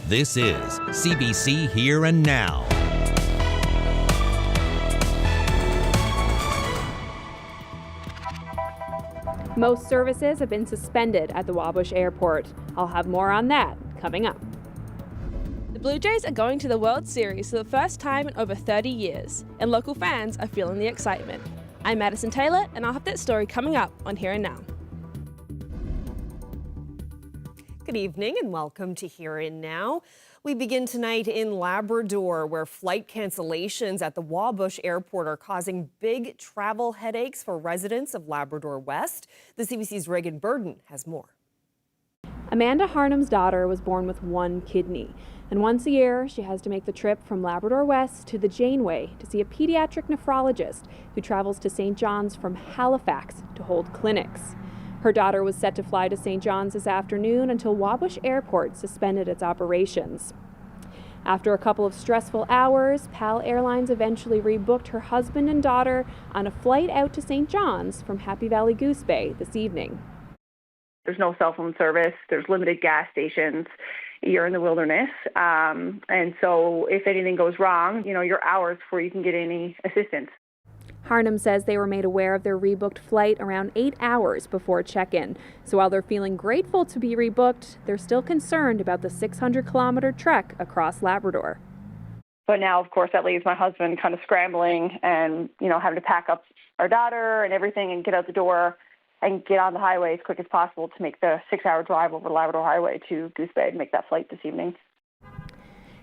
This is CBC Here and Now. Most services have been suspended at the Wabush Airport. I'll have more on that coming up. The Blue Jays are going to the World Series for the first time in over 30 years, and local fans are feeling the excitement. I'm Madison Taylor, and I'll have that story coming up on Here and Now. Good evening and welcome to Here and Now. We begin tonight in Labrador, where flight cancellations at the Wabush Airport are causing big travel headaches for residents of Labrador West. The CBC's Reagan Burden has more. Amanda Harnum's daughter was born with one kidney, and once a year she has to make the trip from Labrador West to the Janeway to see a pediatric nephrologist who travels to St. John's from Halifax to hold clinics. Her daughter was set to fly to St. John's this afternoon until Wabush Airport suspended its operations. After a couple of stressful hours, PAL Airlines eventually rebooked her husband and daughter on a flight out to St. John's from Happy Valley Goose Bay this evening. There's no cell phone service. There's limited gas stations. You're in the wilderness. And so if anything goes wrong, you're hours before you can get any assistance. Harnum says they were made aware of their rebooked flight around 8 hours before check-in. So while they're feeling grateful to be rebooked, they're still concerned about the 600-kilometer trek across Labrador. But now, of course, that leaves my husband kind of scrambling and, having to pack up our daughter and everything and get out the door and get on the highway as quick as possible to make the 6-hour drive over the Labrador Highway to Goose Bay to make that flight this evening.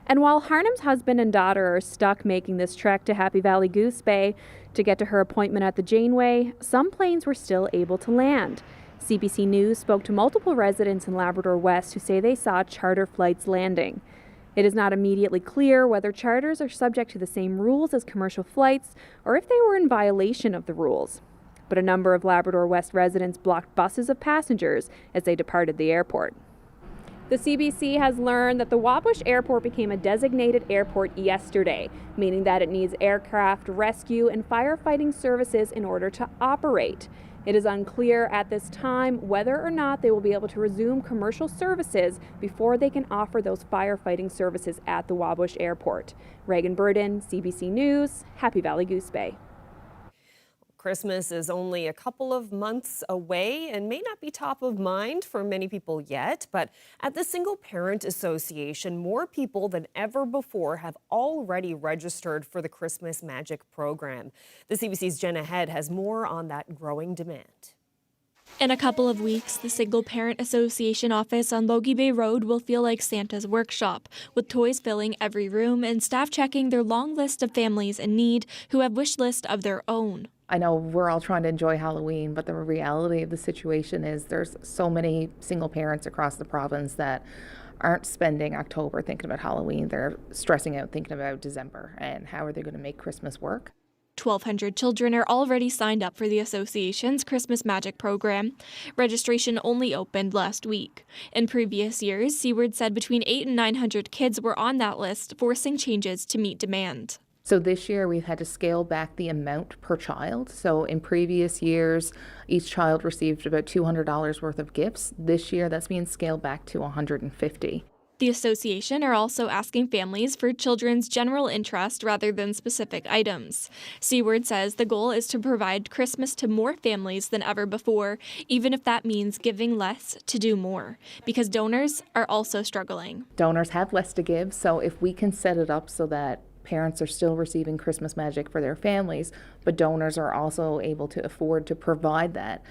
And while Harnum's husband and daughter are stuck making this trek to Happy Valley Goose Bay to get to her appointment at the Janeway, some planes were still able to land. CBC News spoke to multiple residents in Labrador West who say they saw charter flights landing. It is not immediately clear whether charters are subject to the same rules as commercial flights or if they were in violation of the rules. But a number of Labrador West residents blocked buses of passengers as they departed the airport. The CBC has learned that the Wabush Airport became a designated airport yesterday, meaning that it needs aircraft rescue and firefighting services in order to operate. It is unclear at this time whether or not they will be able to resume commercial services before they can offer those firefighting services at the Wabush Airport. Reagan Burden, CBC News, Happy Valley Goose Bay. Christmas is only a couple of months away and may not be top of mind for many people yet, but at the Single Parent Association, more people than ever before have already registered for the Christmas Magic program. The CBC's Jenna Head has more on that growing demand. In a couple of weeks, the Single Parent Association office on Logie Bay Road will feel like Santa's workshop, with toys filling every room and staff checking their long list of families in need who have wish lists of their own. I know we're all trying to enjoy Halloween, but the reality of the situation is there's so many single parents across the province that aren't spending October thinking about Halloween. They're stressing out thinking about December and how are they going to make Christmas work. 1,200 children are already signed up for the association's Christmas Magic program. Registration only opened last week. In previous years, Seaward said between 800 and 900 kids were on that list, forcing changes to meet demand. So this year we've had to scale back the amount per child. So in previous years, each child received about $200 worth of gifts. This year that's being scaled back to $150. The association are also asking families for children's general interest rather than specific items. Seaward says the goal is to provide Christmas to more families than ever before, even if that means giving less to do more, because donors are also struggling. Donors have less to give, so if we can set it up so that parents are still receiving Christmas Magic for their families, but donors are also able to afford to provide that,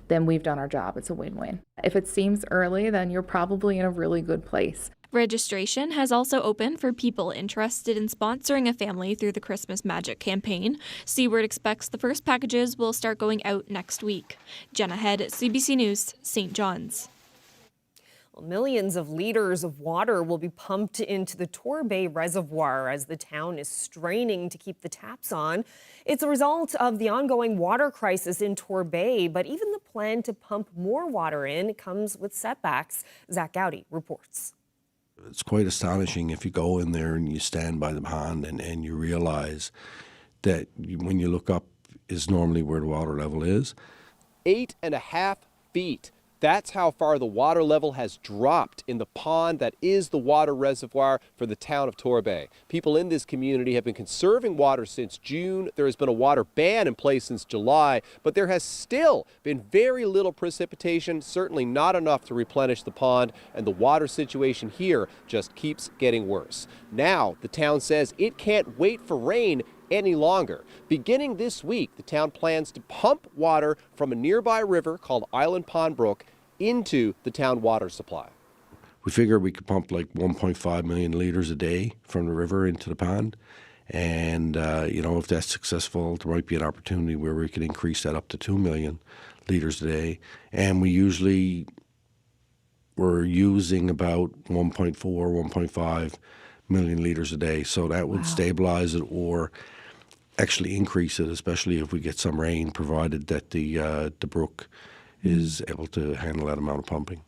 then we've done our job. It's a win-win. If it seems early, then you're probably in a really good place. Registration has also opened for people interested in sponsoring a family through the Christmas Magic campaign. Seaward expects the first packages will start going out next week. Jenna Head, CBC News, St. John's. Millions of liters of water will be pumped into the Tor Bay reservoir as the town is straining to keep the taps on. It's a result of the ongoing water crisis in Tor Bay, but even the plan to pump more water in comes with setbacks. Zach Gowdy reports. It's quite astonishing if you go in there and you stand by the pond and you realize that when you look up is normally where the water level is. 8.5 feet. That's how far the water level has dropped in the pond that is the water reservoir for the town of Tor Bay. People in this community have been conserving water since June. There has been a water ban in place since July, but there has still been very little precipitation, certainly not enough to replenish the pond, and the water situation here just keeps getting worse. Now, the town says it can't wait for rain any longer. Beginning this week, the town plans to pump water from a nearby river called Island Pond Brook into the town water supply. We figure we could pump like 1.5 million liters a day from the river into the pond. And, if that's successful, there might be an opportunity where we could increase that up to 2 million liters a day. And we're using about 1.4, 1.5 million liters a day. So that would stabilize it or actually increase it, especially if we get some rain, provided that the brook is able to handle that amount of pumping.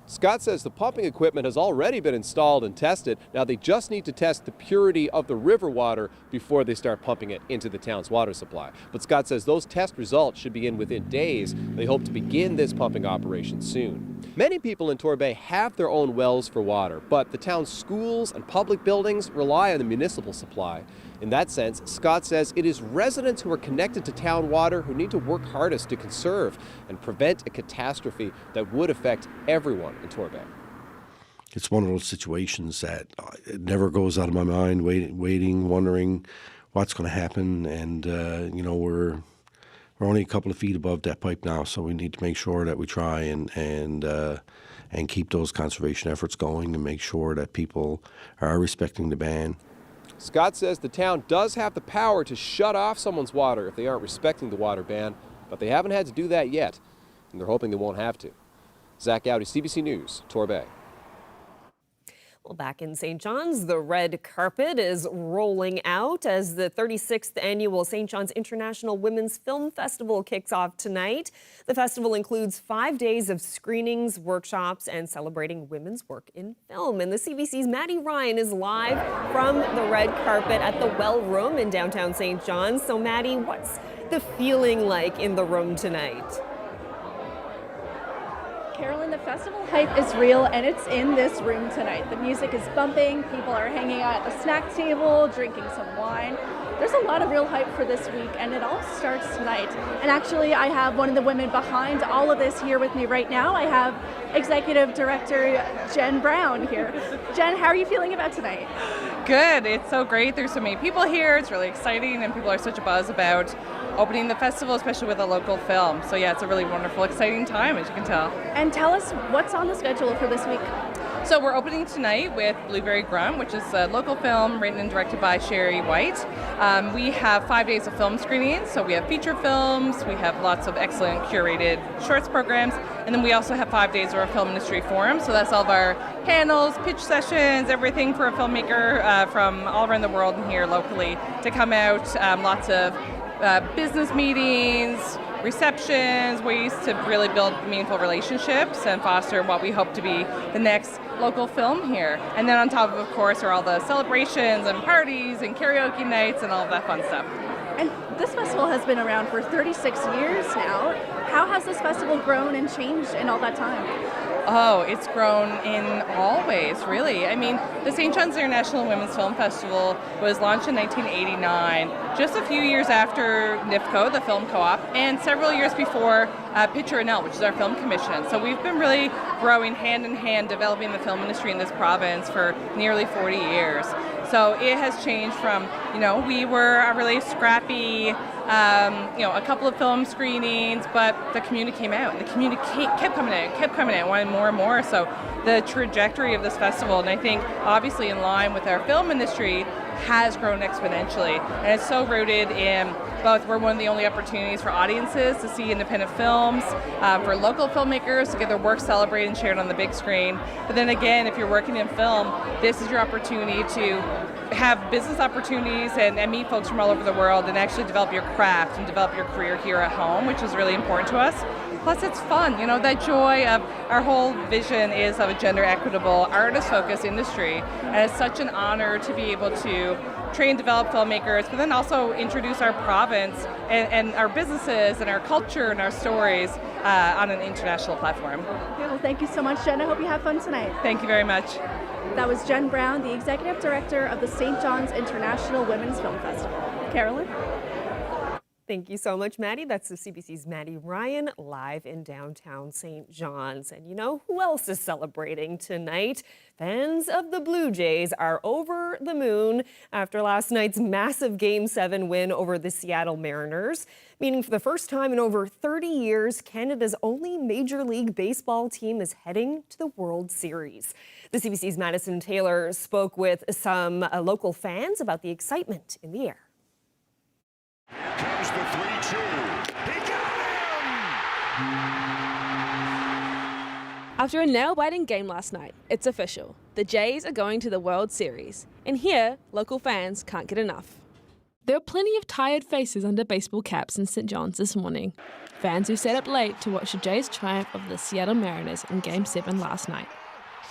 Scott says the pumping equipment has already been installed and tested. Now they just need to test the purity of the river water before they start pumping it into the town's water supply. But Scott says those test results should be in within days. They hope to begin this pumping operation soon. Many people in Tor Bay have their own wells for water, but the town's schools and public buildings rely on the municipal supply. In that sense, Scott says it is residents who are connected to town water who need to work hardest to conserve and prevent a catastrophe that would affect everyone in Tor Bay. It's one of those situations that it never goes out of my mind, waiting, wondering what's going to happen. And, we're only a couple of feet above that pipe now, so we need to make sure that we try and keep those conservation efforts going and make sure that people are respecting the ban. Scott says the town does have the power to shut off someone's water if they aren't respecting the water ban, but they haven't had to do that yet, and they're hoping they won't have to. Zach Gowdy, CBC News, Tor Bay. Well, back in St. John's, the red carpet is rolling out as the 36th annual St. John's International Women's Film Festival kicks off tonight. The festival includes 5 days of screenings, workshops, and celebrating women's work in film. And the CBC's Maddie Ryan is live from the red carpet at the Well Room in downtown St. John's. So, Maddie, what's the feeling like in the room tonight? Carolyn, the festival hype is real, and it's in this room tonight. The music is bumping, people are hanging out at the snack table, drinking some wine. There's a lot of real hype for this week, and it all starts tonight. And actually, I have one of the women behind all of this here with me right now. I have Executive Director Jen Brown here. Jen, how are you feeling about tonight? Good. It's so great. There's so many people here. It's really exciting, and people are such a buzz about opening the festival, especially with a local film. So yeah, it's a really wonderful, exciting time, as you can tell. And tell us what's on the schedule for this week. So we're opening tonight with Blueberry Grunt, which is a local film written and directed by Sherry White. We have 5 days of film screenings, so we have feature films, we have lots of excellent curated shorts programs, and then we also have 5 days of our film industry forum. So that's all of our panels, pitch sessions, everything for a filmmaker from all around the world and here locally to come out. Lots of business meetings, receptions, ways to really build meaningful relationships and foster what we hope to be the next local film here. And then on top of course, are all the celebrations and parties and karaoke nights and all of that fun stuff. And this festival has been around for 36 years now. How has this festival grown and changed in all that time? Oh, it's grown in all ways, really. I mean, the St. John's International Women's Film Festival was launched in 1989, just a few years after NIFCO, the film co-op, and several years before Picture and L, which is our film commission. So we've been really growing hand in hand, developing the film industry in this province for nearly 40 years. So it has changed from, we were a really scrappy, a couple of film screenings, but the community came out, and the community kept coming out, wanting more and more. So the trajectory of this festival, and I think obviously in line with our film industry, has grown exponentially. And it's so rooted in both, we're one of the only opportunities for audiences to see independent films, for local filmmakers to get their work celebrated and shared on the big screen. But then again, if you're working in film, this is your opportunity to have business opportunities and meet folks from all over the world and actually develop your craft and develop your career here at home, which is really important to us. Plus it's fun, that joy of our whole vision is of a gender equitable, artist-focused industry. And it's such an honor to be able to train and develop filmmakers, but then also introduce our province and our businesses and our culture and our stories on an international platform. Okay, well, thank you so much, Jen. I hope you have fun tonight. Thank you very much. That was Jen Brown, the Executive Director of the St. John's International Women's Film Festival. Carolyn? Thank you so much, Maddie. That's the CBC's Maddie Ryan live in downtown St. John's. And you know who else is celebrating tonight? Fans of the Blue Jays are over the moon after last night's massive Game 7 win over the Seattle Mariners, meaning for the first time in over 30 years, Canada's only Major League Baseball team is heading to the World Series. The CBC's Madison Taylor spoke with some local fans about the excitement in the air. Comes the 3-2. He got him! After a nail-biting game last night, it's official. The Jays are going to the World Series. And here, local fans can't get enough. There were plenty of tired faces under baseball caps in St. John's this morning. Fans who stayed up late to watch the Jays triumph over the Seattle Mariners in Game 7 last night.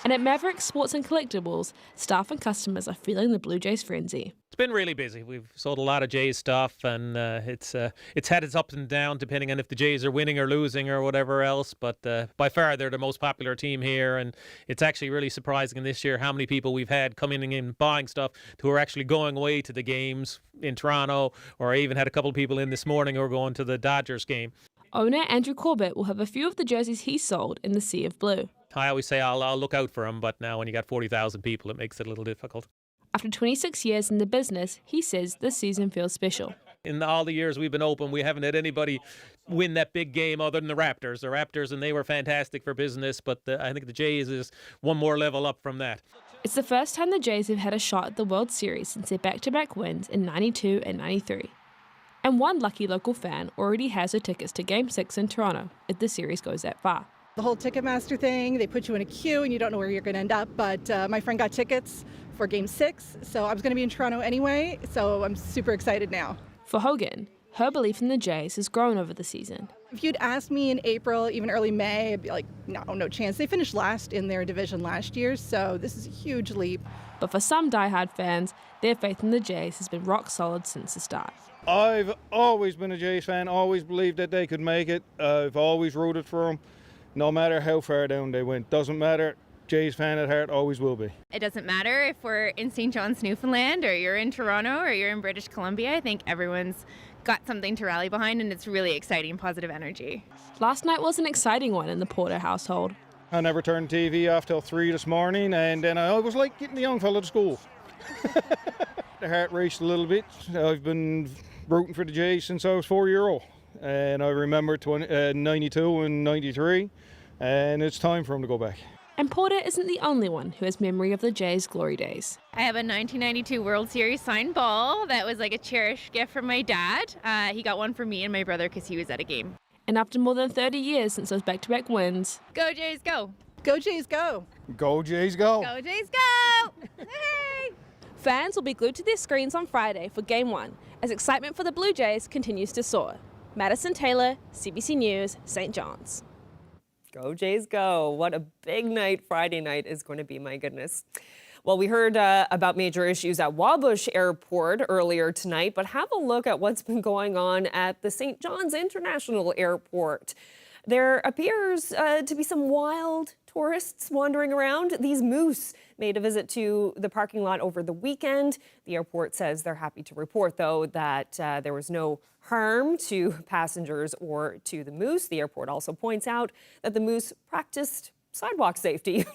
And at Maverick Sports and Collectibles, staff and customers are feeling the Blue Jays frenzy. It's been really busy. We've sold a lot of Jays stuff, and it's had its ups and downs depending on if the Jays are winning or losing or whatever else. But by far, they're the most popular team here, and it's actually really surprising this year how many people we've had coming in buying stuff who are actually going away to the games in Toronto, or I even had a couple of people in this morning who are going to the Dodgers game. Owner Andrew Corbett will have a few of the jerseys he sold in the Sea of Blue. I always say I'll look out for them, but now when you got 40,000 people, it makes it a little difficult. After 26 years in the business, he says this season feels special. In all the years we've been open, we haven't had anybody win that big game other than the Raptors. The Raptors, and they were fantastic for business, but I think the Jays is one more level up from that. It's the first time the Jays have had a shot at the World Series since their back-to-back wins in 92 and 93. And one lucky local fan already has her tickets to Game 6 in Toronto if the series goes that far. The whole Ticketmaster thing, they put you in a queue and you don't know where you're going to end up. But my friend got tickets for Game 6, so I was going to be in Toronto anyway, so I'm super excited now. For Hogan, her belief in the Jays has grown over the season. If you'd asked me in April, even early May, I'd be like, no chance. They finished last in their division last year, so this is a huge leap. But for some diehard fans, their faith in the Jays has been rock solid since the start. I've always been a Jays fan, always believed that they could make it. I've always rooted for them. No matter how far down they went. Doesn't matter. Jays fan at heart, always will be. It doesn't matter if we're in St. John's, Newfoundland, or you're in Toronto, or you're in British Columbia. I think everyone's got something to rally behind, and it's really exciting, positive energy. Last night was an exciting one in the Porter household. I never turned TV off till 3 this morning, and then I was like getting the young fella to school. The heart raced a little bit. I've been rooting for the Jays since I was 4-year-old. And I remember 92 and 93, and it's time for him to go back. And Porter isn't the only one who has memory of the Jays' glory days. I have a 1992 World Series signed ball that was like a cherished gift from my dad. He got one for me and my brother because he was at a game. And after more than 30 years since those back-to-back wins... Go Jays, go! Go Jays, go! Go Jays, go! Go Jays, go! Hey! Fans will be glued to their screens on Friday for Game 1 as excitement for the Blue Jays continues to soar. Madison Taylor, CBC News, St. John's. Go Jays, go. What a big night Friday night is going to be, my goodness. Well, we heard about major issues at Wabush Airport earlier tonight, but have a look at what's been going on at the St. John's International Airport. There appears to be some wild tourists wandering around. These moose made a visit to the parking lot over the weekend. The airport says they're happy to report, though, that there was no harm to passengers or to the moose. The airport also points out that the moose practiced sidewalk safety.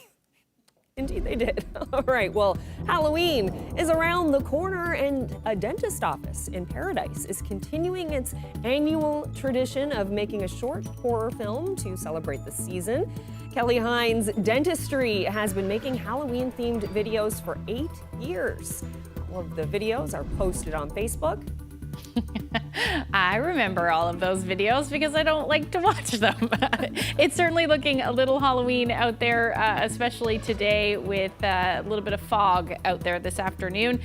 Indeed, they did. All right, well, Halloween is around the corner, and a dentist office in Paradise is continuing its annual tradition of making a short horror film to celebrate the season. Kelly Hines Dentistry has been making Halloween-themed videos for 8 years. All of the videos are posted on Facebook. I remember all of those videos because I don't like to watch them. It's certainly looking a little Halloween out there, especially today with a little bit of fog out there this afternoon.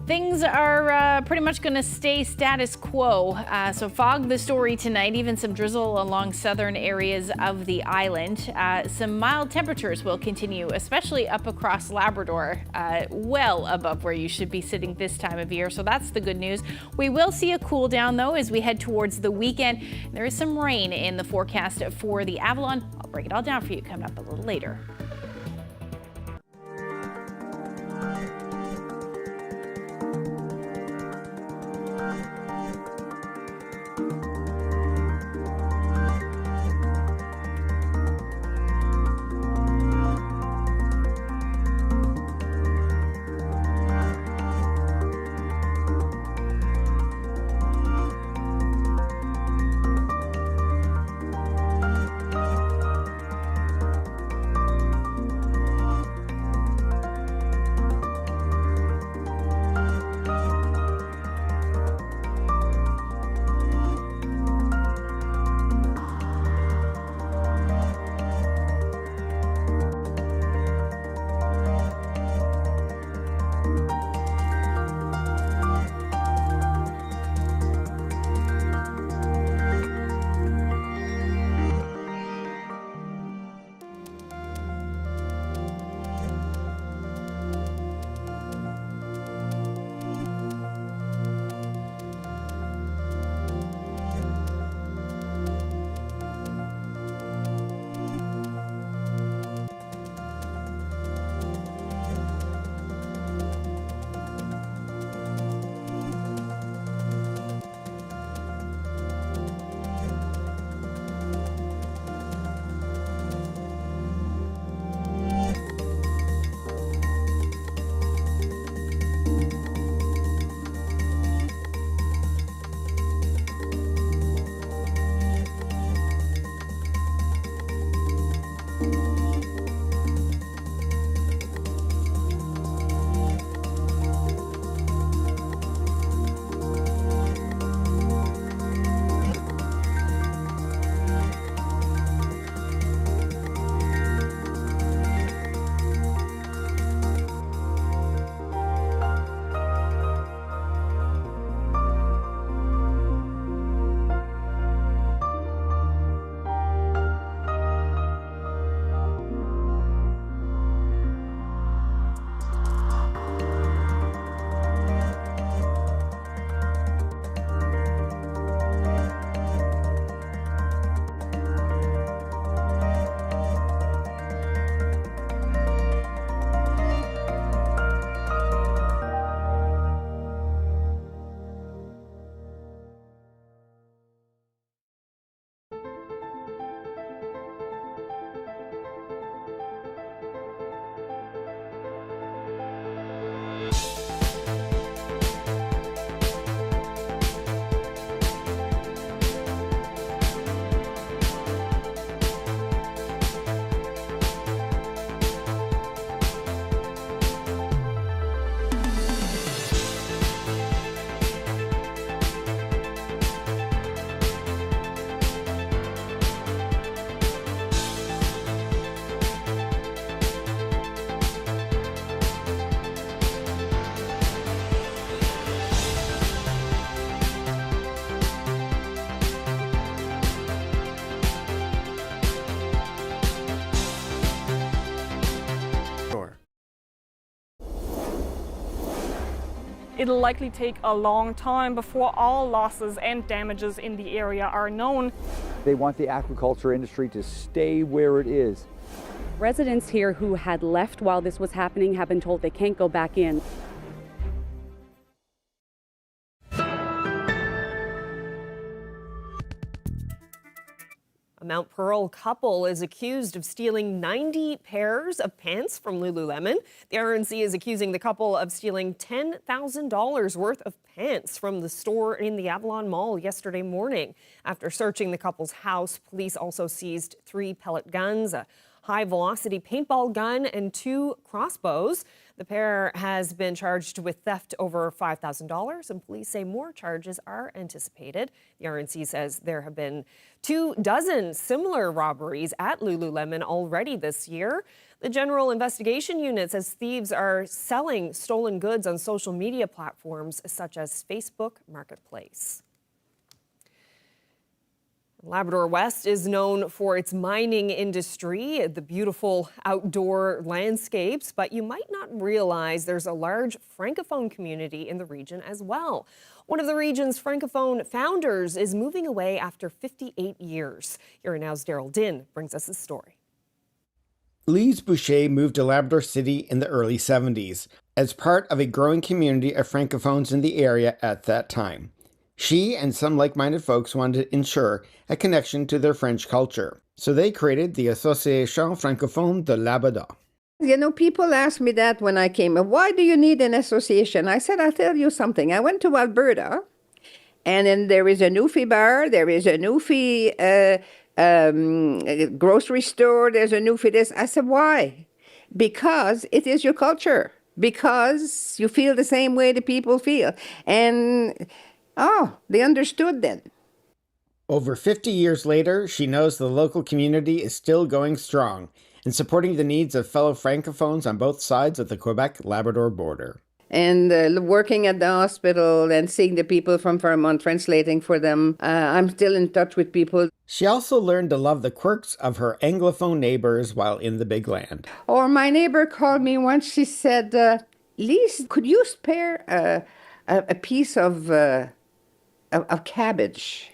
Things are pretty much going to stay status quo. So fog the story tonight, even some drizzle along southern areas of the island. Some mild temperatures will continue, especially up across Labrador, well above where you should be sitting this time of year. So that's the good news. We will see a cool down though as we head towards the weekend. There is some rain in the forecast for the Avalon. I'll break it all down for you coming up a little later. It'll likely take a long time before all losses and damages in the area are known. They want the aquaculture industry to stay where it is. Residents here who had left while this was happening have been told they can't go back in. A Mount Pearl couple is accused of stealing 90 pairs of pants from Lululemon. The RNC is accusing the couple of stealing $10,000 worth of pants from the store in the Avalon Mall yesterday morning. After searching the couple's house, police also seized 3 pellet guns, a high-velocity paintball gun, and 2 crossbows. The pair has been charged with theft over $5,000, and police say more charges are anticipated. The RNC says there have been 24 similar robberies at Lululemon already this year. The General Investigation Unit says thieves are selling stolen goods on social media platforms such as Facebook Marketplace. Labrador West is known for its mining industry, the beautiful outdoor landscapes, but you might not realize there's a large Francophone community in the region as well. One of the region's Francophone founders is moving away after 58 years. Here Now's Daryl Din brings us the story. Lise Boucher moved to Labrador City in the early 70s as part of a growing community of Francophones in the area at that time. She and some like-minded folks wanted to ensure a connection to their French culture, so they created the Association Francophone de Labrador. You know, people ask me that when I came. Why do you need an association? I said, I'll tell you something. I went to Alberta, and then there is a Newfie bar, there is a Newfie grocery store, there's a Newfie this. I said, why? Because it is your culture. Because you feel the same way the people feel. And they understood then. Over 50 years later, she knows the local community is still going strong and supporting the needs of fellow Francophones on both sides of the Quebec-Labrador border. And working at the hospital and seeing the people from Vermont, translating for them, I'm still in touch with people. She also learned to love the quirks of her Anglophone neighbors while in the big land. Or my neighbor called me once, she said, Lise, could you spare a piece of cabbage?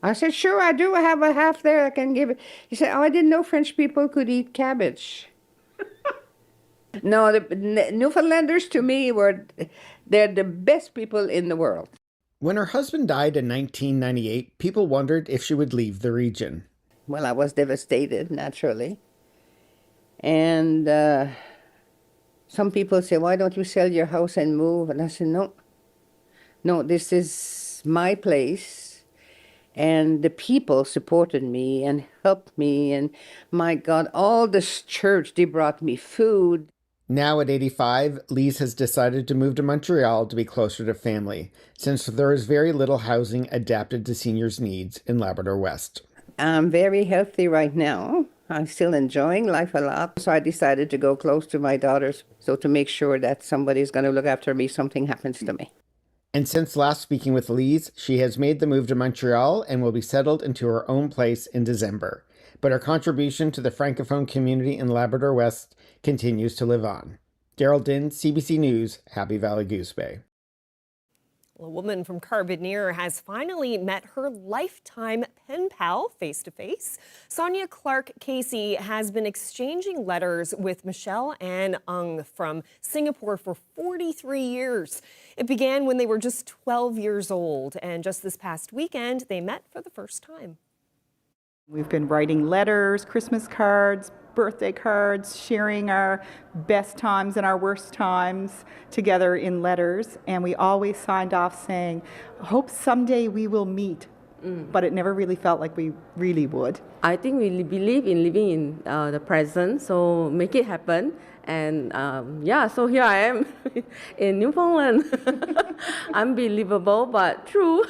I said, sure, I do. I have a half there. I can give it. He said, I didn't know French people could eat cabbage. No, the Newfoundlanders to me they're the best people in the world. When her husband died in 1998, people wondered if she would leave the region. Well, I was devastated, naturally. And some people say, why don't you sell your house and move? And I said, no, this is my place. And the people supported me and helped me. And my God, all this church, they brought me food. Now at 85, Lise has decided to move to Montreal to be closer to family, since there is very little housing adapted to seniors' needs in Labrador West. I'm very healthy right now. I'm still enjoying life a lot. So I decided to go close to my daughters, so to make sure that somebody's going to look after me if something happens to me. And since last speaking with Lise, she has made the move to Montreal and will be settled into her own place in December. But her contribution to the Francophone community in Labrador West continues to live on. Daryl Din, CBC News, Happy Valley Goose Bay. A woman from Carbonear has finally met her lifetime pen pal face-to-face. Sonia Clark Casey has been exchanging letters with Michelle Ann Ung from Singapore for 43 years. It began when they were just 12 years old, and just this past weekend, they met for the first time. We've been writing letters, Christmas cards, birthday cards, sharing our best times and our worst times together in letters. And we always signed off saying, hope someday we will meet. But it never really felt like we really would. I think we believe in living in the present, so make it happen. And so here I am in Newfoundland. Unbelievable, but true.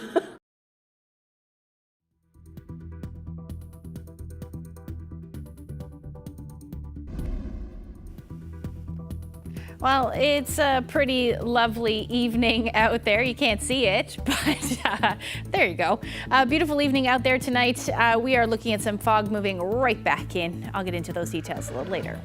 Well, it's a pretty lovely evening out there. You can't see it, but there you go. Beautiful evening out there tonight. We are looking at some fog moving right back in. I'll get into those details a little later.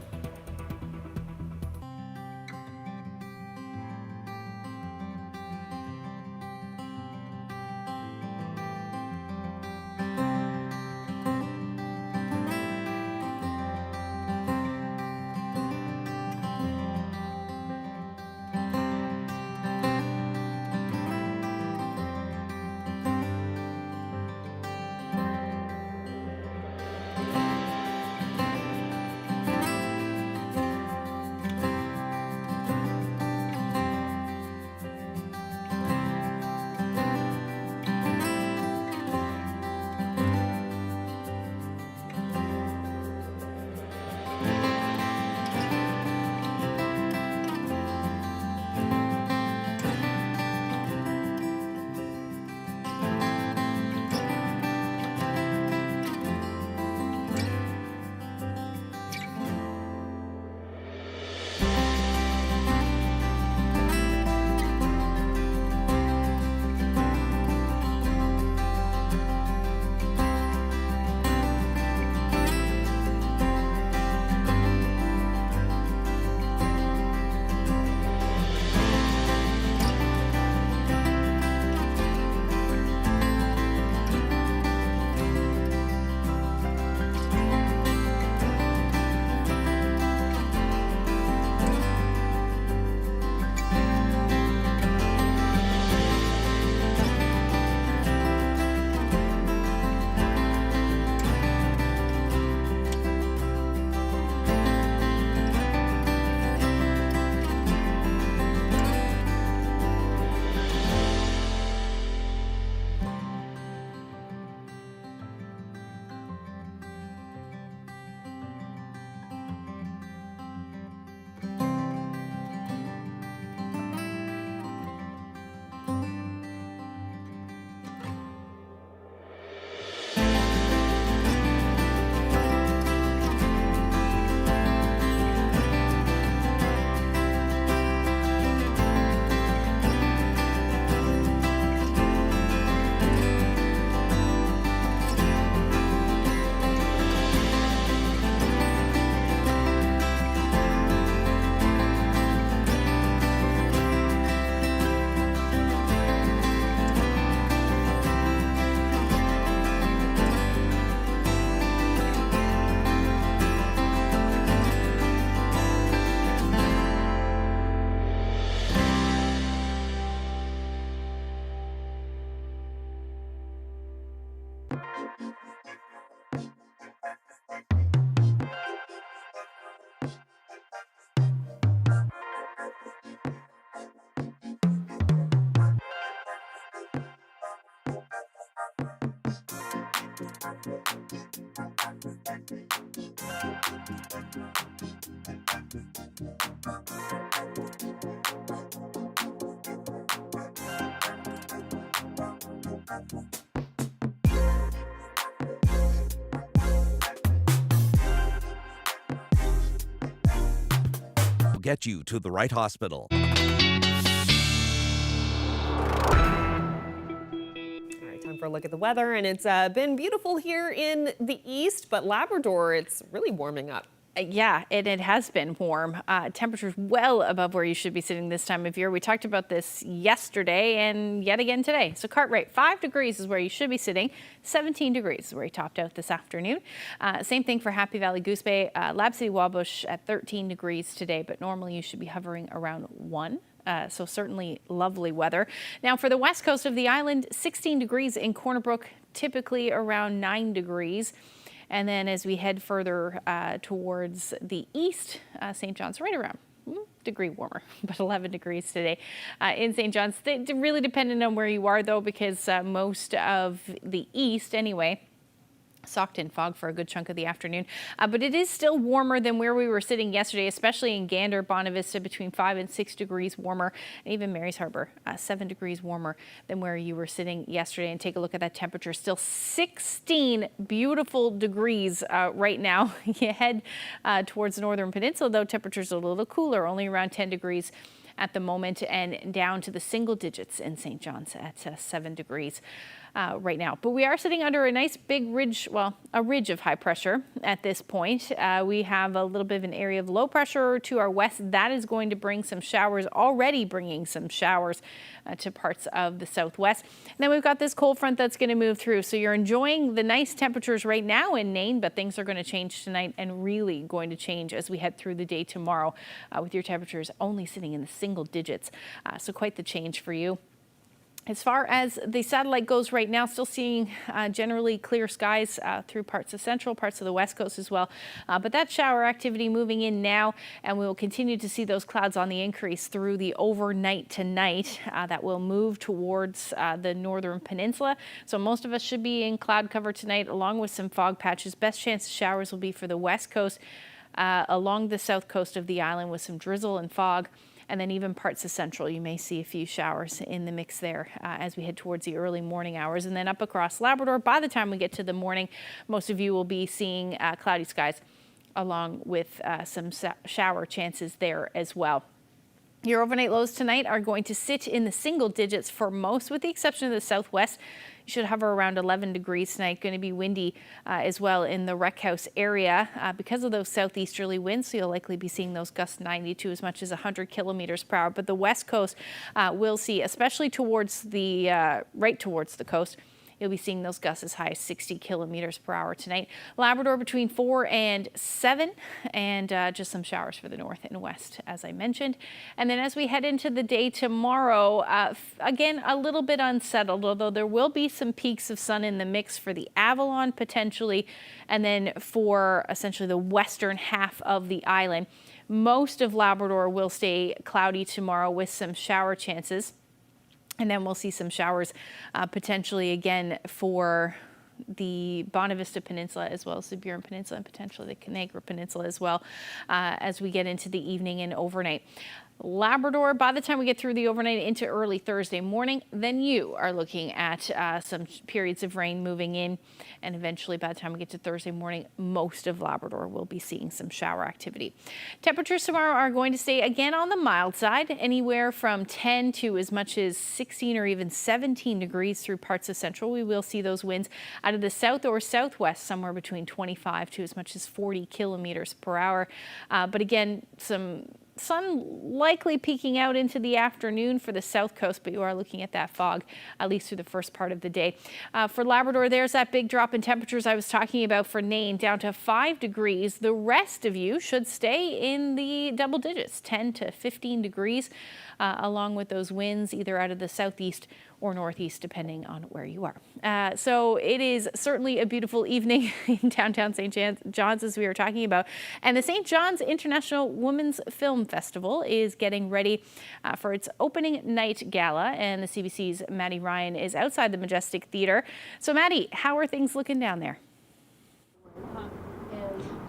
Get you to the right hospital. All right, time for a look at the weather, and it's been beautiful here in the east, but Labrador, it's really warming up. Yeah, and it has been warm. Temperatures well above where you should be sitting this time of year. We talked about this yesterday and yet again today. So Cartwright, 5 degrees is where you should be sitting. 17 degrees is where you topped out this afternoon. Same thing for Happy Valley, Goose Bay, Lab City, Wabush at 13 degrees today, but normally you should be hovering around 1. So certainly lovely weather. Now for the west coast of the island, 16 degrees in Corner Brook, typically around 9 degrees. And then as we head further towards the east, St. John's right around degree warmer, but 11 degrees today in St. John's. Really dependent on where you are, though, because most of the east, anyway, socked in fog for a good chunk of the afternoon. But it is still warmer than where we were sitting yesterday, especially in Gander, Bonavista, between 5 and 6 degrees warmer, and even Mary's Harbour, 7 degrees warmer than where you were sitting yesterday. And take a look at that temperature, still 16 beautiful degrees right now. You head towards the Northern Peninsula, though, temperatures are a little cooler, only around 10 degrees at the moment, and down to the single digits in St. John's at 7 degrees. Right now. But we are sitting under a nice big ridge, well, a ridge of high pressure at this point. We have a little bit of an area of low pressure to our west. That is going to bring some showers, already bringing some showers to parts of the southwest. And then we've got this cold front that's going to move through. So you're enjoying the nice temperatures right now in Nain, but things are going to change tonight and really going to change as we head through the day tomorrow with your temperatures only sitting in the single digits. So quite the change for you. As far as the satellite goes right now, still seeing generally clear skies through parts of central, parts of the west coast as well. But that shower activity moving in now, and we will continue to see those clouds on the increase through the overnight tonight. That will move towards the northern peninsula. So most of us should be in cloud cover tonight, along with some fog patches. Best chance of showers will be for the west coast, along the south coast of the island with some drizzle and fog. And then even parts of central, you may see a few showers in the mix there as we head towards the early morning hours. And then up across Labrador, by the time we get to the morning, most of you will be seeing cloudy skies along with some shower chances there as well. Your overnight lows tonight are going to sit in the single digits for most, with the exception of the southwest. You should hover around 11 degrees tonight. Going to be windy as well in the Rec House area because of those southeasterly winds. So you'll likely be seeing those gusts 90 to as much as 100 kilometers per hour. But the west coast will see, especially towards the right towards the coast, you'll be seeing those gusts as high as 60 kilometers per hour tonight. Labrador between 4 and 7, and just some showers for the north and west, as I mentioned. And then as we head into the day tomorrow, again, a little bit unsettled, although there will be some peaks of sun in the mix for the Avalon potentially, and then for essentially the western half of the island. Most of Labrador will stay cloudy tomorrow with some shower chances. And then we'll see some showers potentially again for the Bonavista Peninsula, as well as the Burin Peninsula, and potentially the Canagra Peninsula as well as we get into the evening and overnight. Labrador, by the time we get through the overnight into early Thursday morning, then you are looking at some periods of rain moving in, and eventually by the time we get to Thursday morning, most of Labrador will be seeing some shower activity. Temperatures tomorrow are going to stay again on the mild side, anywhere from 10 to as much as 16 or even 17 degrees through parts of central. We will see those winds out of the south or southwest, somewhere between 25 to as much as 40 kilometers per hour. But again, some sun likely peeking out into the afternoon for the south coast, but you are looking at that fog at least through the first part of the day. For Labrador, there's that big drop in temperatures I was talking about for Nain, down to 5 degrees. The rest of you should stay in the double digits, 10 to 15 degrees, along with those winds either out of the southeast or northeast, depending on where you are. So it is certainly a beautiful evening in downtown St. John's, as we were talking about. And the St. John's International Women's Film Festival is getting ready for its opening night gala. And the CBC's Maddie Ryan is outside the Majestic Theatre. So Maddie, how are things looking down there?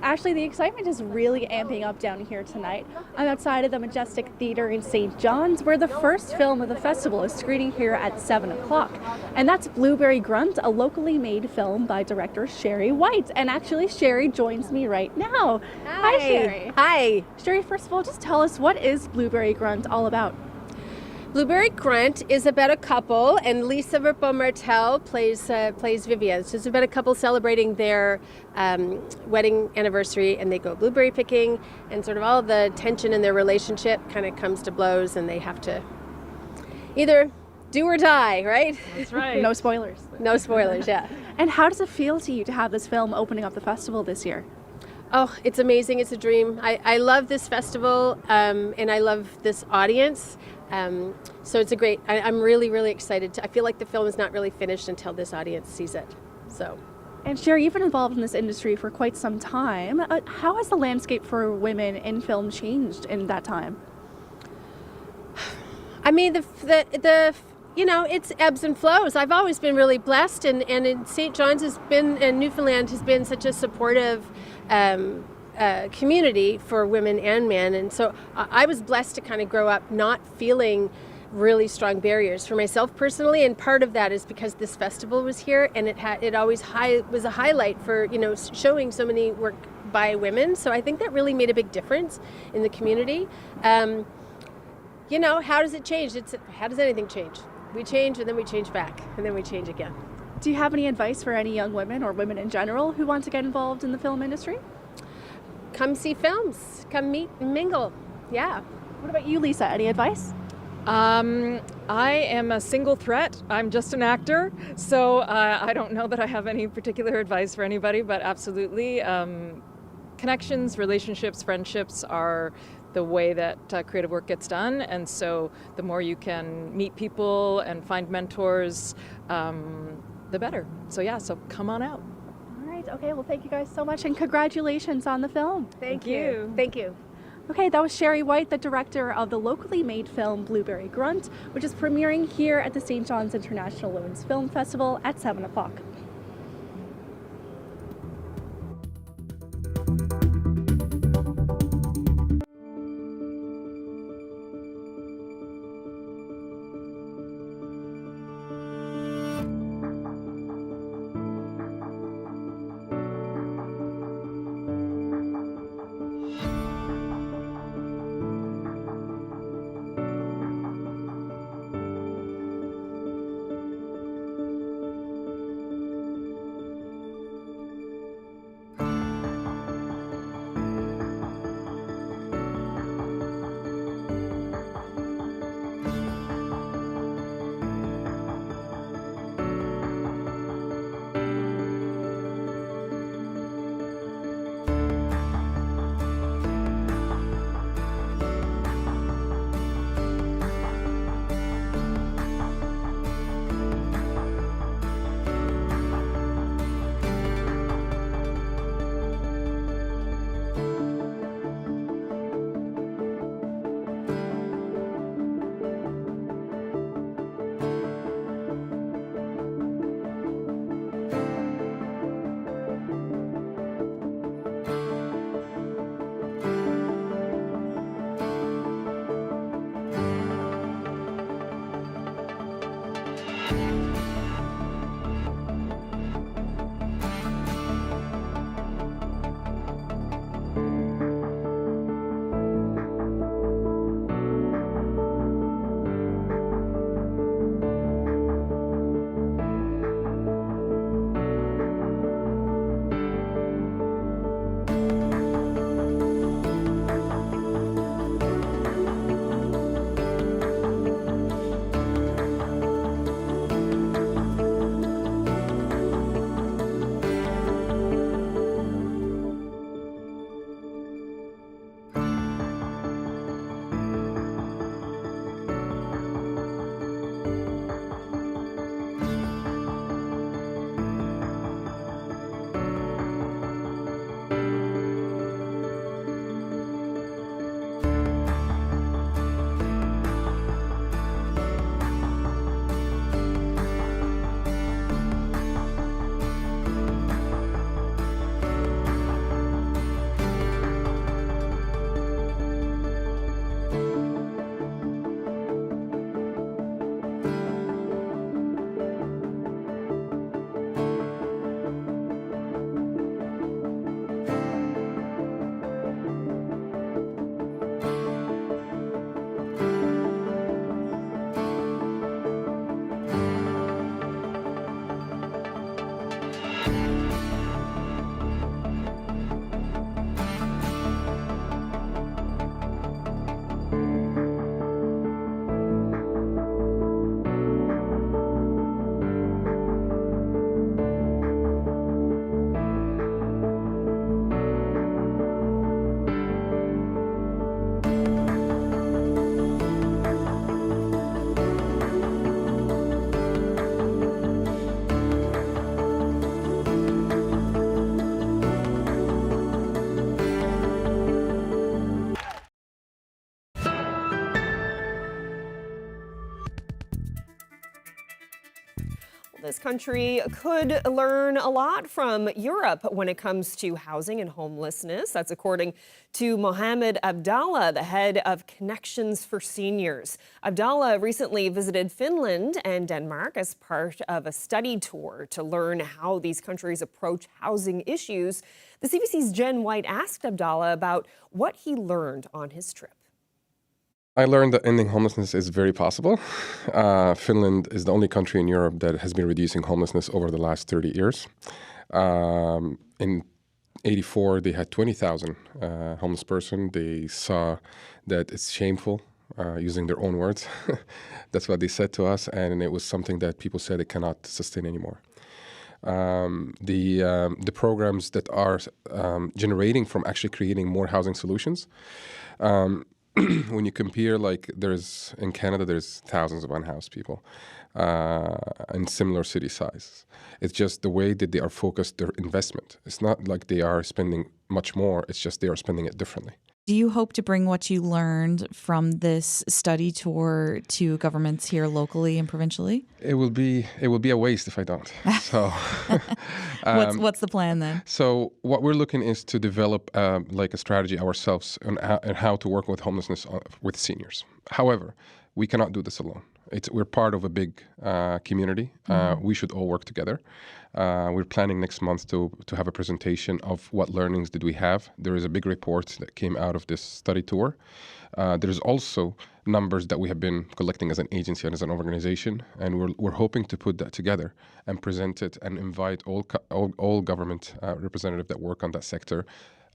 Ashley, the excitement is really amping up down here tonight. I'm outside of the Majestic Theatre in St. John's, where the first film of the festival is screening here at 7 o'clock. And that's Blueberry Grunt, a locally made film by director Sherry White. And actually, Sherry joins me right now. Hi, Sherry. Hi. Sherry, first of all, just tell us, what is Blueberry Grunt all about? Blueberry Grunt is about a couple, and Lisa Verbo-Martel plays Vivian. So it's about a couple celebrating their wedding anniversary, and they go blueberry picking, and sort of all the tension in their relationship kind of comes to blows, and they have to either do or die, right? That's right. No spoilers. No spoilers, yeah. And how does it feel to you to have this film opening up the festival this year? Oh, it's amazing. It's a dream. I love this festival, and I love this audience. So it's a great, I'm really, really excited. I feel like the film is not really finished until this audience sees it. So. And Sherry, you've been involved in this industry for quite some time. How has the landscape for women in film changed in that time? I mean, the you know, it's ebbs and flows. I've always been really blessed, and in St. John's and Newfoundland has been such a supportive community for women and men, and so I was blessed to kind of grow up not feeling really strong barriers for myself personally, and part of that is because this festival was here, and it always was a highlight for, you know, showing so many work by women. So I think that really made a big difference in the community. You know, how does it change? How does anything change? We change, and then we change back, and then we change again. Do you have any advice for any young women or women in general who want to get involved in the film industry? Come see films, come meet and mingle. Yeah. What about you, Lisa? Any advice? I am a single threat. I'm just an actor, so I don't know that I have any particular advice for anybody, but absolutely. Connections, relationships, friendships are the way that creative work gets done, and so the more you can meet people and find mentors, the better. So yeah, so come on out. All right, okay, well thank you guys so much, and congratulations on the film. Thank you. Thank you. Okay, that was Sherry White, the director of the locally made film Blueberry Grunt, which is premiering here at the St. John's International Women's Film Festival at 7 o'clock. this country could learn a lot from Europe when it comes to housing and homelessness. That's according to Mohammed Abdallah, the head of Connections for Seniors. Abdallah recently visited Finland and Denmark as part of a study tour to learn how these countries approach housing issues. The CBC's Jen White asked Abdallah about what he learned on his trip. I learned that ending homelessness is very possible. Finland is the only country in Europe that has been reducing homelessness over the last 30 years. In 84, they had 20,000 homeless person. They saw that it's shameful, using their own words. That's what they said to us, and it was something that people said it cannot sustain anymore. The programs that are generating from actually creating more housing solutions. When you compare, like in Canada, there's thousands of unhoused people in similar city sizes. It's just the way that they are focused, their investment. It's not like they are spending much more, it's just they are spending it differently. Do you hope to bring what you learned from this study tour to governments here locally and provincially? It will be a waste if I don't. So, what's the plan then? So what we're looking is to develop like a strategy ourselves on how to work with homelessness with seniors. However, we cannot do this alone. We're part of a big community. We should all work together. We're planning next month to have a presentation of what learnings did we have. There is a big report that came out of this study tour. There's also numbers that we have been collecting as an agency and as an organization, and we're hoping to put that together and present it and invite all government representatives that work on that sector.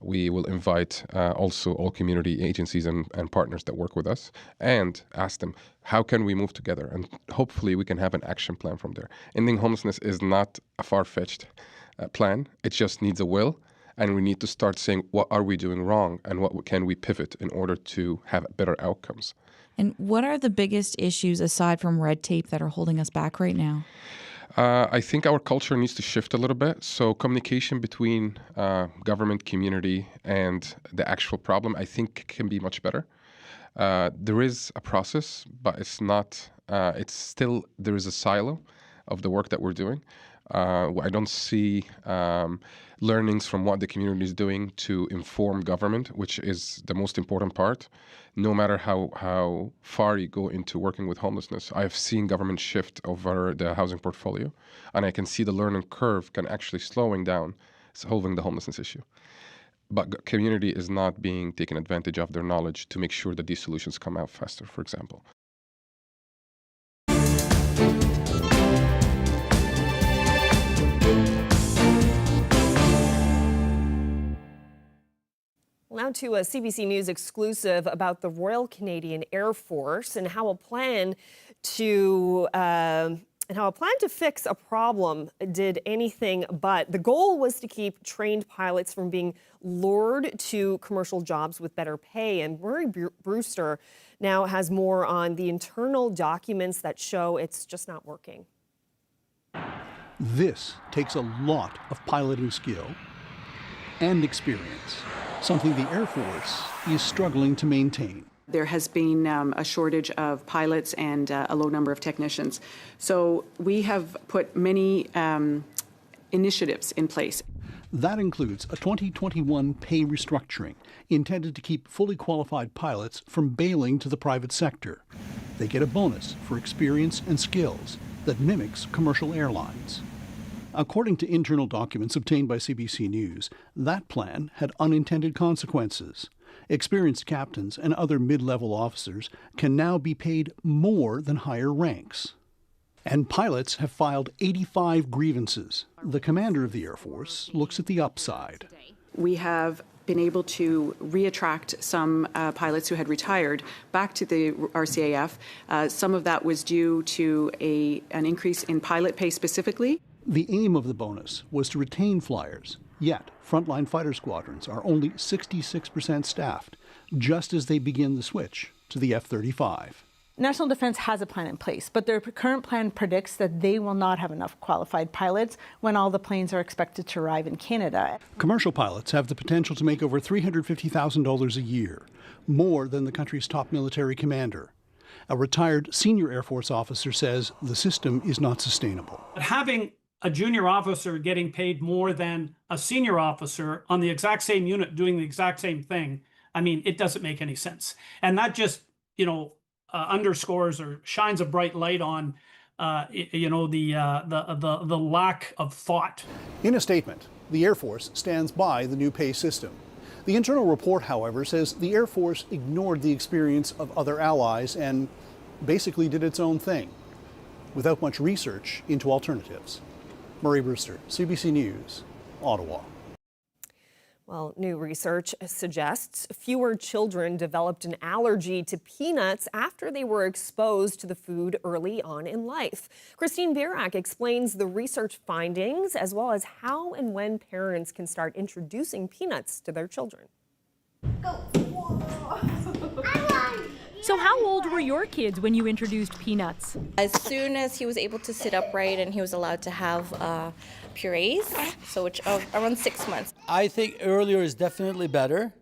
We will invite also all community agencies and partners that work with us and ask them, how can we move together? And hopefully we can have an action plan from there. Ending homelessness is not a far-fetched plan. It just needs a will. And we need to start saying, what are we doing wrong? And what can we pivot in order to have better outcomes? And what are the biggest issues aside from red tape that are holding us back right now? I think our culture needs to shift a little bit. So communication between government, community, and the actual problem, I think, can be much better. There is a process, but it's not. It's still there is a silo of the work that we're doing. I don't see learnings from what the community is doing to inform government, which is the most important part. No matter how far you go into working with homelessness, I've seen government shift over the housing portfolio, and I can see the learning curve can actually slowing down, solving the homelessness issue. But community is not being taken advantage of their knowledge to make sure that these solutions come out faster, for example. Now to a CBC News exclusive about the Royal Canadian Air Force and how a plan to fix a problem did anything but. The goal was to keep trained pilots from being lured to commercial jobs with better pay. And Murray Brewster now has more on the internal documents that show it's just not working. This takes a lot of piloting skill and experience, something the Air Force is struggling to maintain. There has been a shortage of pilots and a low number of technicians. So we have put many initiatives in place. That includes a 2021 pay restructuring intended to keep fully qualified pilots from bailing to the private sector. They get a bonus for experience and skills that mimics commercial airlines. According to internal documents obtained by CBC News, that plan had unintended consequences. Experienced captains and other mid-level officers can now be paid more than higher ranks. And pilots have filed 85 grievances. The commander of the Air Force looks at the upside. We have been able to reattract some pilots who had retired back to the RCAF. Some of that was due to an increase in pilot pay specifically. The aim of the bonus was to retain flyers, yet frontline fighter squadrons are only 66% staffed, just as they begin the switch to the F-35. National Defence has a plan in place, but their current plan predicts that they will not have enough qualified pilots when all the planes are expected to arrive in Canada. Commercial pilots have the potential to make over $350,000 a year, more than the country's top military commander. A retired senior Air Force officer says the system is not sustainable. Having a junior officer getting paid more than a senior officer on the exact same unit doing the exact same thing, I mean, it doesn't make any sense. And that just, underscores or shines a bright light on, the lack of thought. In a statement, the Air Force stands by the new pay system. The internal report, however, says the Air Force ignored the experience of other allies and basically did its own thing, without much research into alternatives. Murray Brewster, CBC News, Ottawa. Well, new research suggests fewer children developed an allergy to peanuts after they were exposed to the food early on in life. Christine Birak explains the research findings as well as how and when parents can start introducing peanuts to their children. So how old were your kids when you introduced peanuts? As soon as he was able to sit upright and he was allowed to have purees, so which around 6 months. I think earlier is definitely better.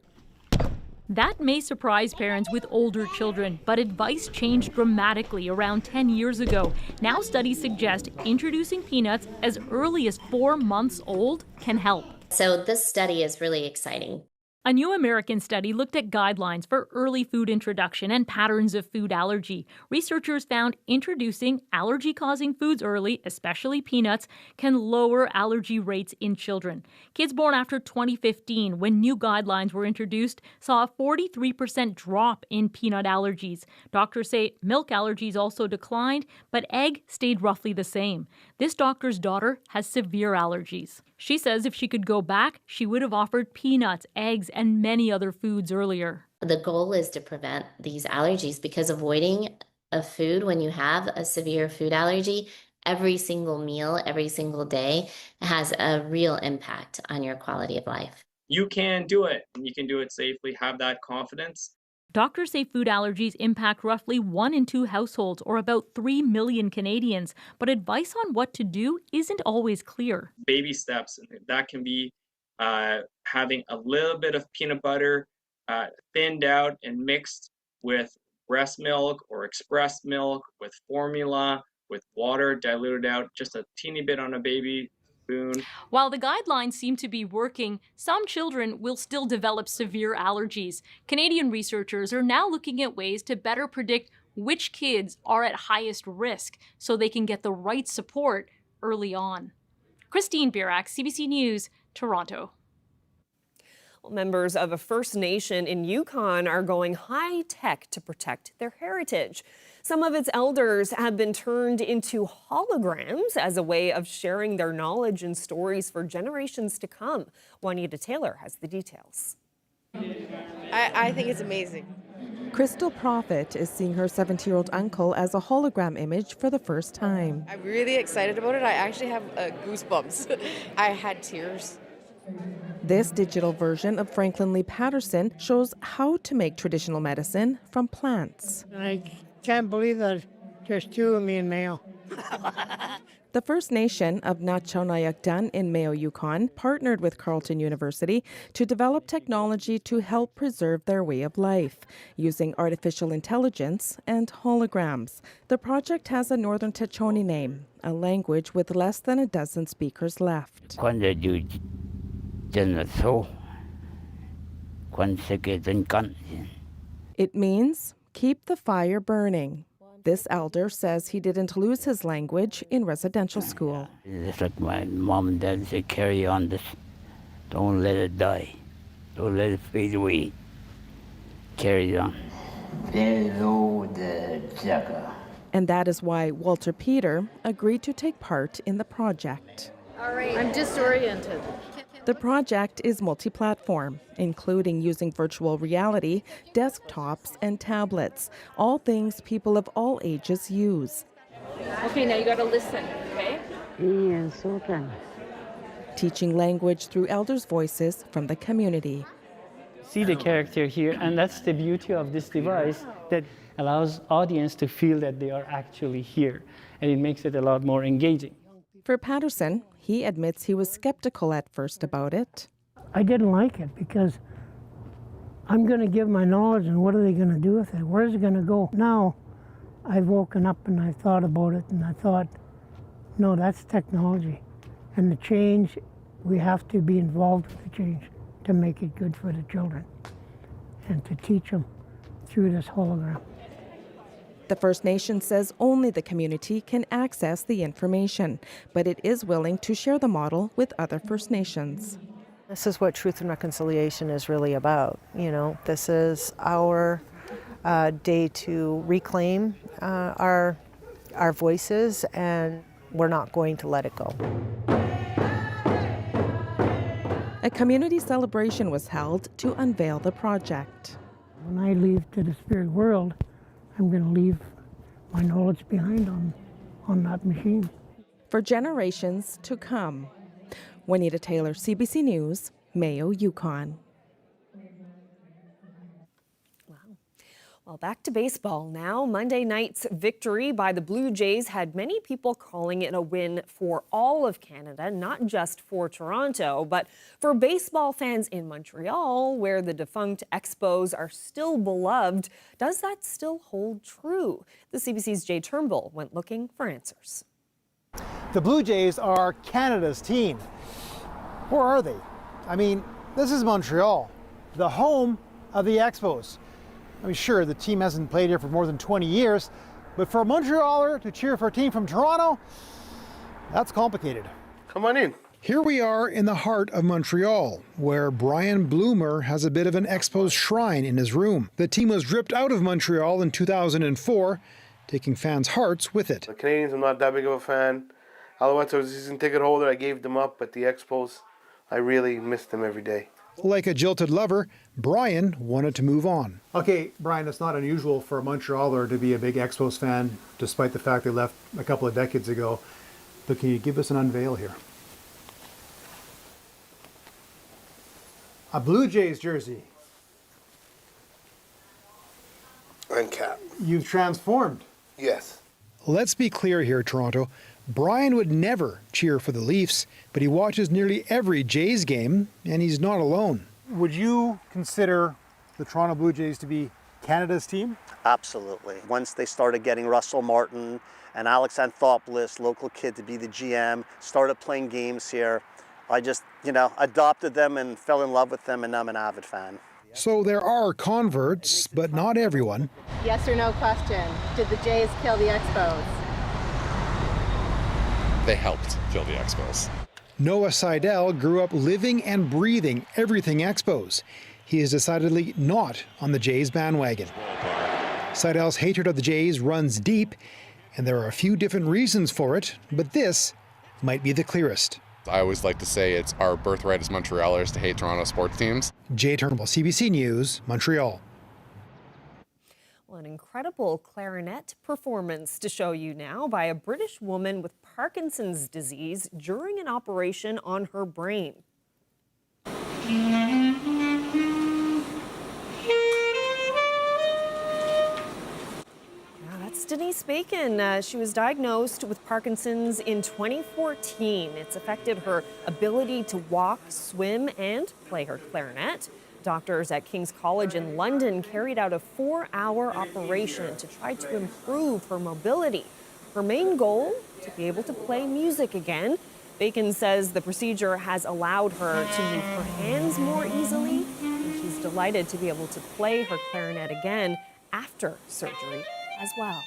That may surprise parents with older children, but advice changed dramatically around 10 years ago. Now studies suggest introducing peanuts as early as 4 months old can help. So this study is really exciting. A new American study looked at guidelines for early food introduction and patterns of food allergy. Researchers found introducing allergy-causing foods early, especially peanuts, can lower allergy rates in children. Kids born after 2015, when new guidelines were introduced, saw a 43% drop in peanut allergies. Doctors say milk allergies also declined, but egg stayed roughly the same. This doctor's daughter has severe allergies. She says if she could go back, she would have offered peanuts, eggs, and many other foods earlier. The goal is to prevent these allergies because avoiding a food when you have a severe food allergy, every single meal, every single day, has a real impact on your quality of life. You can do it, and you can do it safely. Have that confidence. Doctors say food allergies impact roughly 1 in 2 households, or about 3 million Canadians, but advice on what to do isn't always clear. Baby steps, that can be having a little bit of peanut butter thinned out and mixed with breast milk or expressed milk, with formula, with water diluted out, just a teeny bit on a baby spoon. While the guidelines seem to be working, some children will still develop severe allergies. Canadian researchers are now looking at ways to better predict which kids are at highest risk so they can get the right support early on. Christine Birak, CBC News, Toronto. Members of a First Nation in Yukon are going high-tech to protect their heritage. Some of its elders have been turned into holograms as a way of sharing their knowledge and stories for generations to come. Juanita Taylor has the details. I think it's amazing. Crystal Prophet is seeing her 70-year-old uncle as a hologram image for the first time. I'm really excited about it. I actually have goosebumps. I had tears. This digital version of Franklin Lee Patterson shows how to make traditional medicine from plants. I can't believe that there's 2 of me in Mayo. The First Nation of Nachaunayakdun in Mayo, Yukon, partnered with Carleton University to develop technology to help preserve their way of life, using artificial intelligence and holograms. The project has a Northern Techoni name, a language with less than a dozen speakers left. It means keep the fire burning. This elder says he didn't lose his language in residential school. It's like my mom and dad say, carry on this. Don't let it die. Don't let it fade away. Carry on. And that is why Walter Peter agreed to take part in the project. All right, I'm disoriented. The project is multi-platform, including using virtual reality, desktops, and tablets, all things people of all ages use. Okay, now you gotta listen, okay? Yes, okay. Teaching language through elders' voices from the community. See the character here, and that's the beauty of this device that allows audience to feel that they are actually here, and it makes it a lot more engaging. For Patterson, he admits he was skeptical at first about it. I didn't like it because I'm going to give my knowledge, and what are they going to do with it? Where's it going to go? Now, I've woken up and I thought about it and I thought, no, that's technology. And the change, we have to be involved with the change to make it good for the children and to teach them through this hologram. The First Nation says only the community can access the information, but it is willing to share the model with other First Nations. This is what Truth and Reconciliation is really about. You know, this is our day to reclaim our voices, and we're not going to let it go. A community celebration was held to unveil the project. When I leave to the spirit world, I'm going to leave my knowledge behind on that machine. For generations to come. Juanita Taylor, CBC News, Mayo, Yukon. Well, back to baseball now. Monday night's victory by the Blue Jays had many people calling it a win for all of Canada, not just for Toronto, but for baseball fans in Montreal, where the defunct Expos are still beloved. Does that still hold true? The CBC's Jay Turnbull went looking for answers. The Blue Jays are Canada's team. Or are they? I mean, this is Montreal, the home of the Expos. I mean, sure, the team hasn't played here for more than 20 years, but for a Montrealer to cheer for a team from Toronto, that's complicated. Come on in. Here we are in the heart of Montreal, where Brian Bloomer has a bit of an Expos shrine in his room. The team was ripped out of Montreal in 2004, taking fans' hearts with it. The Canadians, I'm not that big of a fan. Alouettes, I was a season ticket holder. I gave them up, but the Expos, I really miss them every day. Like a jilted lover, Brian wanted to move on. Okay, Brian, it's not unusual for a Montrealer to be a big Expos fan, despite the fact they left a couple of decades ago. But can you give us an unveil here? A Blue Jays jersey. And cap. You've transformed. Yes. Let's be clear here, Toronto. Brian would never cheer for the Leafs, but he watches nearly every Jays game, and he's not alone. Would you consider the Toronto Blue Jays to be Canada's team? Absolutely. Once they started getting Russell Martin and Alex Anthopoulos, local kid, to be the GM, started playing games here, I just, adopted them and fell in love with them, and now I'm an avid fan. So there are converts, but not everyone. Yes or no question. Did the Jays kill the Expos? They helped kill the Expos. Noah Seidel grew up living and breathing everything Expos. He is decidedly not on the Jays bandwagon. Seidel's hatred of the Jays runs deep, and there are a few different reasons for it, but this might be the clearest. I always like to say it's our birthright as Montrealers to hate Toronto sports teams. Jay Turnbull, CBC News, Montreal. Well, an incredible clarinet performance to show you now by a British woman with Parkinson's disease during an operation on her brain. That's Denise Bacon. She was diagnosed with Parkinson's in 2014. It's affected her ability to walk, swim, and play her clarinet. Doctors at King's College in London carried out a 4-hour operation to try to improve her mobility. Her main goal, to be able to play music again. Bacon says the procedure has allowed her to move her hands more easily, and she's delighted to be able to play her clarinet again after surgery as well.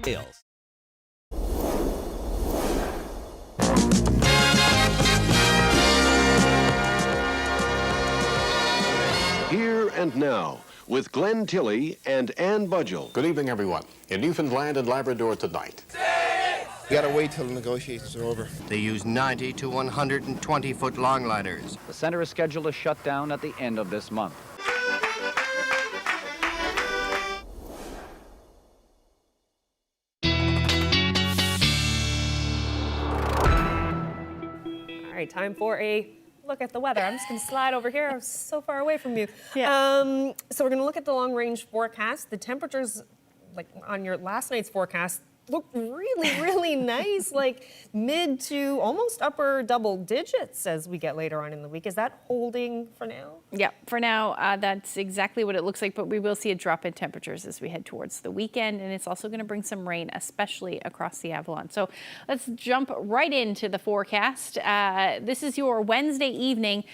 Here and now, with Glenn Tilley and Ann Budgell. Good evening, everyone. In Newfoundland and Labrador tonight. You gotta wait till the negotiations are over. They use 90 to 120-foot longliners. The center is scheduled to shut down at the end of this month. All right, time for a look at the weather. I'm just going to slide over here. I'm so far away from you. So we're going to look at the long-range forecast. The temperatures, like on your last night's forecast, look really, really nice, like mid to almost upper double digits as we get later on in the week. Is that holding for now? Yeah, for now, that's exactly what it looks like, but we will see a drop in temperatures as we head towards the weekend, and it's also going to bring some rain, especially across the Avalon. So let's jump right into the forecast. This is your Wednesday evening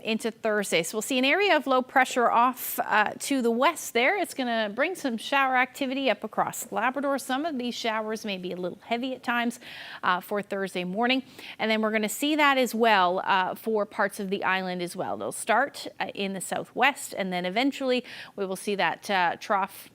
into Thursday. So we'll see an area of low pressure off to the west there. It's going to bring some shower activity up across Labrador. Some of these showers may be a little heavy at times for Thursday morning. And then we're going to see that as well for parts of the island as well. They'll start in the southwest, and then eventually we will see that trough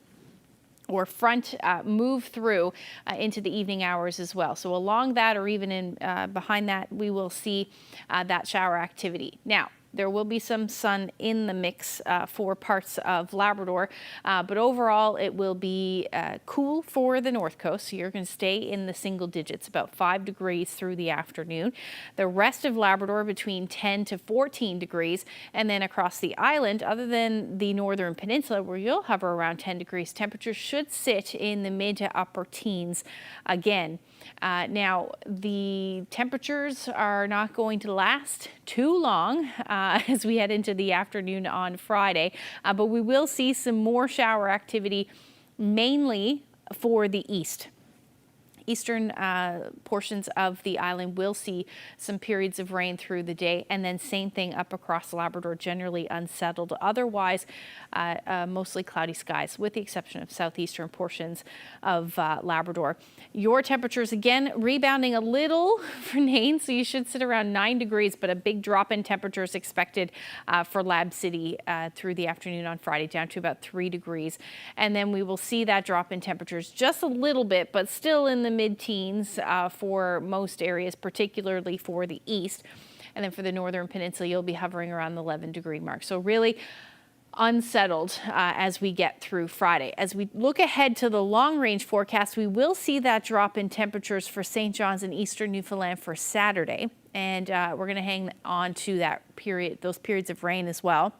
or front move through into the evening hours as well. So along that, or even in behind that, we will see that shower activity. Now, there will be some sun in the mix for parts of Labrador, but overall it will be cool for the north coast. So you're going to stay in the single digits, about 5 degrees through the afternoon. The rest of Labrador between 10 to 14 degrees, and then across the island, other than the northern peninsula where you'll hover around 10 degrees, temperatures should sit in the mid to upper teens again. Now, the temperatures are not going to last too long as we head into the afternoon on Friday, but we will see some more shower activity, mainly for the eastern portions of the island will see some periods of rain through the day, and then same thing up across Labrador, generally unsettled. Otherwise, mostly cloudy skies, with the exception of southeastern portions of Labrador. Your temperatures, again, rebounding a little for Nain, so you should sit around 9 degrees, but a big drop in temperatures expected for Lab City through the afternoon on Friday, down to about 3 degrees. And then we will see that drop in temperatures just a little bit, but still in the mid-teens for most areas, particularly for the east. And then for the northern peninsula, you'll be hovering around the 11-degree mark. So really unsettled as we get through Friday. As we look ahead to the long-range forecast, we will see that drop in temperatures for St. John's and eastern Newfoundland for Saturday. And we're going to hang on to that period, those periods of rain as well.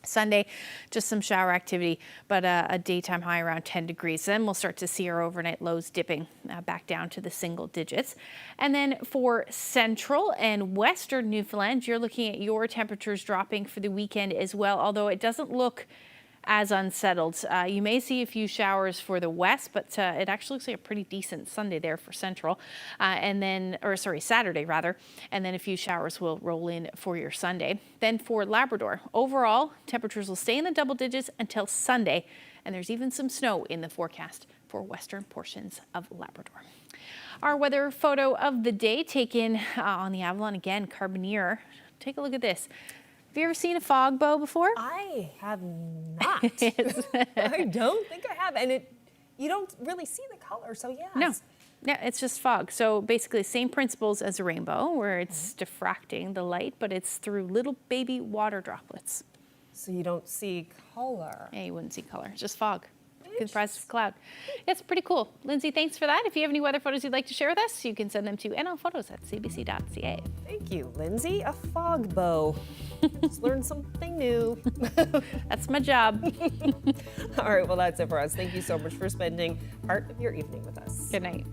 Sunday, just some shower activity, but a daytime high around 10 degrees. Then we'll start to see our overnight lows dipping back down to the single digits. And then for central and western Newfoundland, you're looking at your temperatures dropping for the weekend as well, although it doesn't look as unsettled. You may see a few showers for the west, but it actually looks like a pretty decent Sunday there for central, Saturday rather, and then a few showers will roll in for your Sunday. Then for Labrador, overall temperatures will stay in the double digits until Sunday, and there's even some snow in the forecast for western portions of Labrador. Our weather photo of the day taken on the Avalon, again, Carboneer. Take a look at this. Have you ever seen a fog bow before? I have not. I don't think I have. And you don't really see the color, so yeah. No, it's just fog. So basically same principles as a rainbow, where it's diffracting the light, but it's through little baby water droplets. So you don't see color? Yeah, you wouldn't see color, just fog. Comprised of cloud. It's pretty cool. Lindsay, thanks for that. If you have any weather photos you'd like to share with us, you can send them to nlphotos@cbc.ca. Thank you, Lindsay. A fog bow. Just learned something new. That's my job. All right, well, that's it for us. Thank you so much for spending part of your evening with us. Good night.